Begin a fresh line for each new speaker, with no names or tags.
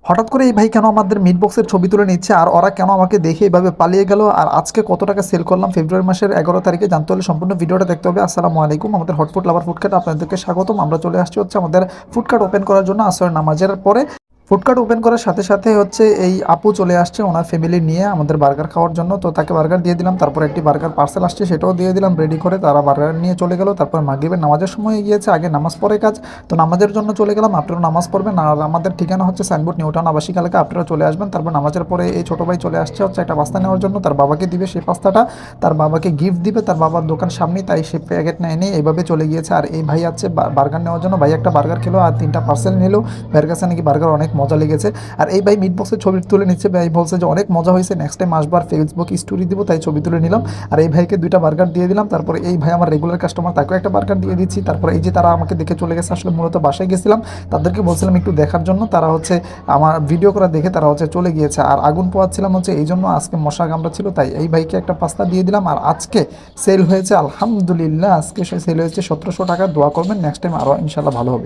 হঠাৎ করে এই ভাই কেন আমাদের মিট বক্সের ছবি তুলে নিচ্ছে, আর ওরা কেন আমাকে দেখে এইভাবে পালিয়ে গেল, আর আজকে কত টাকা সেল করলাম ফেব্রুয়ারি মাসের 11 তারিখে, জানতে হলে সম্পূর্ণ ভিডিওটা দেখতে হবে। আসসালামু আলাইকুম, আমাদের হটফুট লাভার ফুডকার্ট আপনাদেরকে স্বাগতম। আমরা চলে আসছি হচ্ছে আমাদের ফুডকার্ট ওপেন করার জন্য আসরের নামাজের পরে। ফুডকার্ট ওপেন করার সাথে সাথে হচ্ছে এই আপু চলে আসছে ওনার ফ্যামিলি নিয়ে আমাদের বার্গার খাওয়ার জন্য। তো তাকে বার্গার দিয়ে দিলাম, তারপর একটি বার্গার পার্সেল আসছে সেটাও দিয়ে দিলাম রেডি করে। তারা বার্গার নিয়ে চলে গেল। তারপর মাগরিবের নামাজের সময় গিয়েছে, আগে নামাজ পড়ে কাজ, তো নামাজের জন্য চলে গেলাম। আপনারা নামাজ পড়বেন, আর আমাদের ঠিকানা হচ্ছে সাইনবোর্ড নিউ টাউন আবাসিক এলাকা, আপনারা চলে আসবেন। তারপর নামাজের পরে এই ছোটো ভাই চলে আসছে হচ্ছে একটা পাস্তা নেওয়ার জন্য, তার বাবাকে দিবে সেই পাস্তাটা, তার বাবাকে গিফট দিবে, তার বাবার দোকান সামনেই, তাই সে প্যাকেট নেয়নি, এইভাবে চলে গিয়েছে। আর এই ভাই আছে বার্গার নেওয়ার জন্য, ভাই একটা বার্গার খেলো আর 3টা পার্সেল নিল। ভাইয়ের কাছে নাকি বার্গার অনেক মজা লেগেছে। আর এই ভাই মিট বক্সের ছবি তুলে নিচ্ছে, ভাই বলছে যে অনেক মজা হয়েছে, নেক্সট টাইম আসবার ফেসবুক স্টোরি দিব, তাই ছবি তুলে নিলাম। আর এই ভাইকে 2টা বার্গার দিয়ে দিলাম। তারপরে এই ভাই আমার রেগুলার কাস্টমার, তাকেও একটা বার্গার দিয়ে দিচ্ছি। তারপরে এই যে তারা আমাকে দেখে চলে গেছে, আসলে মূলত বাসায় গেছিলাম, তাদেরকে বলছিলাম একটু দেখার জন্য, তারা হচ্ছে আমার ভিডিও করা দেখে তারা হচ্ছে চলে গিয়েছে। আর আগুন পোয়াচ্ছিলাম হচ্ছে এই জন্য, আজকে মশা কামড়া ছিল, তাই এই ভাইকে একটা পাস্তা দিয়ে দিলাম। আর আজকে সেল হয়েছে আলহামদুলিল্লাহ, আজকে সেল হয়েছে 1700 টাকা। দোয়া করবেন, নেক্সট টাইম আরও ইনশাল্লাহ ভালো হবে।